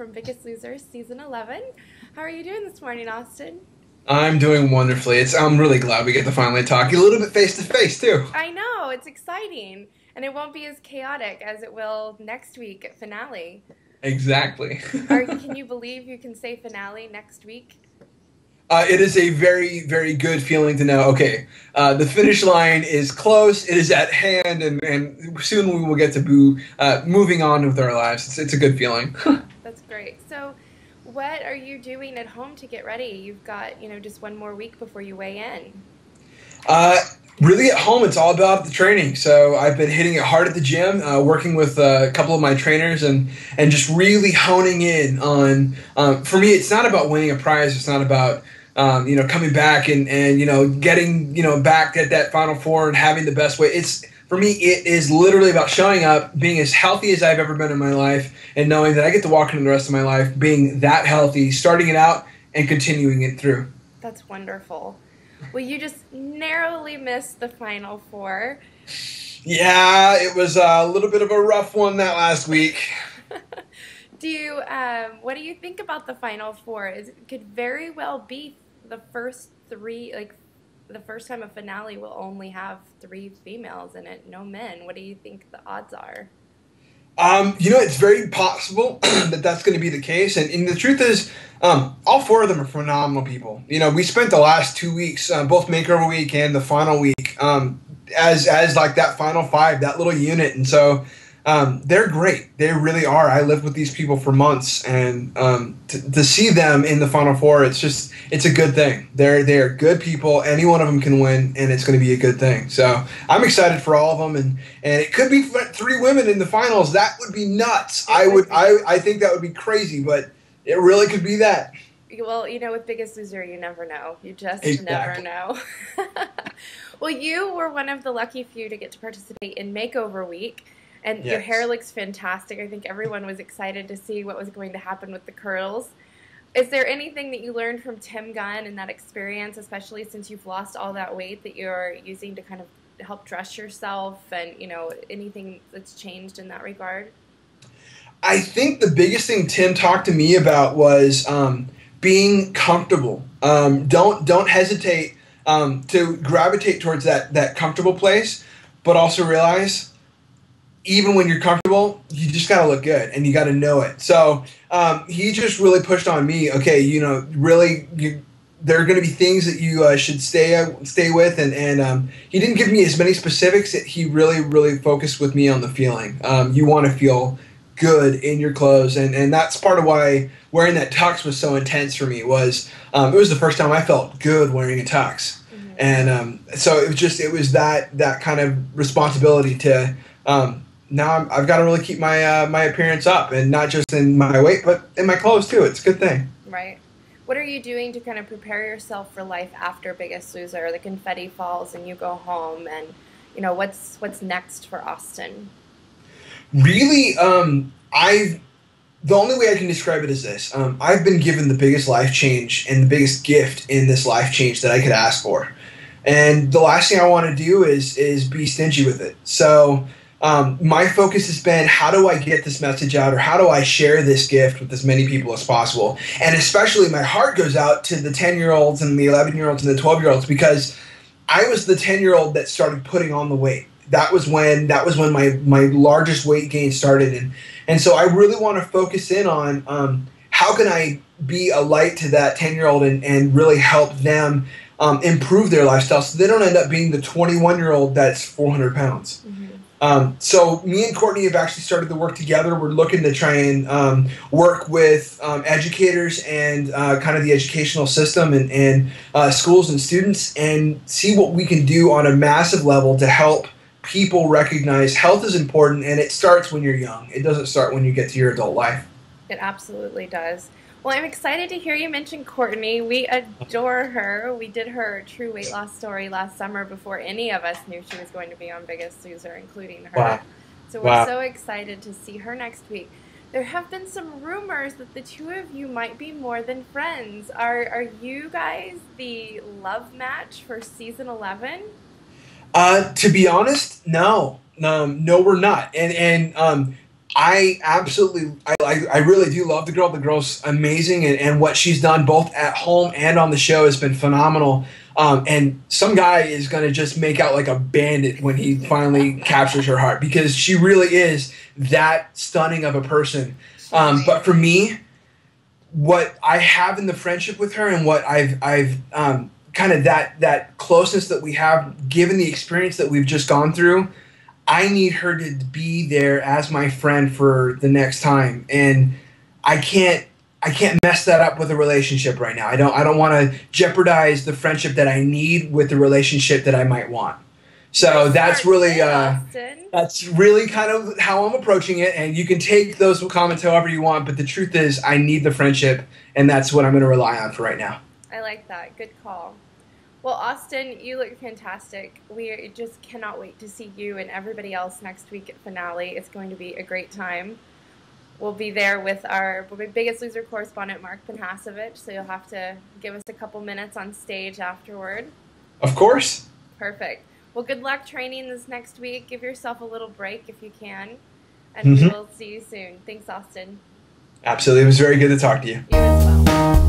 from Biggest Loser, Season 11. How are you doing this morning, Austin? I'm doing wonderfully. I'm really glad we get to finally talk a little bit face to face too. I know, it's exciting. And it won't be as chaotic as it will next week at finale. Exactly. Can you believe you can say finale next week? It is a very, very good feeling to know, okay, the finish line is close, it is at hand, and soon we will get to moving on with our lives. It's a good feeling. That's great. So what are you doing at home to get ready? You've got, just one more week before you weigh in. Really at home, it's all about the training. So I've been hitting it hard at the gym, working with a couple of my trainers and just really honing in on, for me, it's not about winning a prize. It's not about, coming back and getting, back at that Final Four and having the best way. For me, it is literally about showing up, being as healthy as I've ever been in my life, and knowing that I get to walk into the rest of my life being that healthy, starting it out and continuing it through. That's wonderful. Well, you just narrowly missed the Final Four. Yeah, it was a little bit of a rough one that last week. What do you think about the Final Four? It could very well be the first three, like the first time a finale will only have 3 females in it, no men. What do you think the odds are? It's very possible that that's going to be the case. And the truth is, all 4 of them are phenomenal people. We spent the last 2 weeks, both Makeover week and the final week, as like that final 5, that little unit. And so they're great. They really are. I lived with these people for months, and to see them in the Final Four, it's a good thing. They're good people. Any one of them can win, and it's going to be a good thing. So I'm excited for all of them, and it could be 3 women in the finals. That would be nuts. I think that would be crazy, but it really could be that. Well, with Biggest Loser, you never know. You just never Exactly. know. Well, you were one of the lucky few to get to participate in Makeover Week. And your Yes. hair looks fantastic. I think everyone was excited to see what was going to happen with the curls. Is there anything that you learned from Tim Gunn in that experience, especially since you've lost all that weight, that you're using to kind of help dress yourself and, anything that's changed in that regard? I think the biggest thing Tim talked to me about was being comfortable. Don't hesitate to gravitate towards that comfortable place, but also realize even when you're comfortable, you just got to look good and you got to know it. So he just really pushed on me, okay, there are going to be things that you should stay with. And he didn't give me as many specifics. He really, really focused with me on the feeling. You want to feel good in your clothes. And that's part of why wearing that tux was so intense for me. It was the first time I felt good wearing a tux. Mm-hmm. And so it was that kind of responsibility to now I've got to really keep my my appearance up, and not just in my weight, but in my clothes too. It's a good thing. Right. What are you doing to kind of prepare yourself for life after Biggest Loser? The confetti falls and you go home, and what's next for Austin? Really, the only way I can describe it is this: I've been given the biggest life change and the biggest gift in this life change that I could ask for, and the last thing I want to do is be stingy with it. So. My focus has been, how do I get this message out, or how do I share this gift with as many people as possible? And especially my heart goes out to the 10-year-olds and the 11-year-olds and the 12-year-olds, because I was the 10-year-old that started putting on the weight. That was when my largest weight gain started. And so I really want to focus in on how can I be a light to that 10-year-old and really help them improve their lifestyle so they don't end up being the 21-year-old that's 400 pounds. Mm-hmm. So me and Courtney have actually started to work together. We're looking to try and work with educators and kind of the educational system and schools and students, and see what we can do on a massive level to help people recognize health is important, and it starts when you're young. It doesn't start when you get to your adult life. It absolutely does. Well, I'm excited to hear you mention Courtney. We adore her. We did her true weight loss story last summer before any of us knew she was going to be on Biggest Loser, including her. Wow. So we're so excited to see her next week. There have been some rumors that the 2 of you might be more than friends. Are you guys the love match for season 11? To be honest, no, we're not. And I absolutely, I really do love the girl. The girl's amazing, and what she's done both at home and on the show has been phenomenal. And some guy is going to just make out like a bandit when he finally captures her heart, because she really is that stunning of a person. But for me, what I have in the friendship with her, and what I've kind of that closeness that we have, given the experience that we've just gone through, I need her to be there as my friend for the next time, and I can't mess that up with a relationship right now. I don't want to jeopardize the friendship that I need with the relationship that I might want. So that's really kind of how I'm approaching it, and you can take those comments however you want, but the truth is I need the friendship, and that's what I'm going to rely on for right now. I like that. Good call. Well, Austin, you look fantastic. We just cannot wait to see you and everybody else next week at finale. It's going to be a great time. We'll be there with our Biggest Loser correspondent, Mark Panhasevich, so you'll have to give us a couple minutes on stage afterward. Of course. Perfect. Well, good luck training this next week. Give yourself a little break if you can, and we will see you soon. Thanks, Austin. Absolutely. It was very good to talk to you. You as well.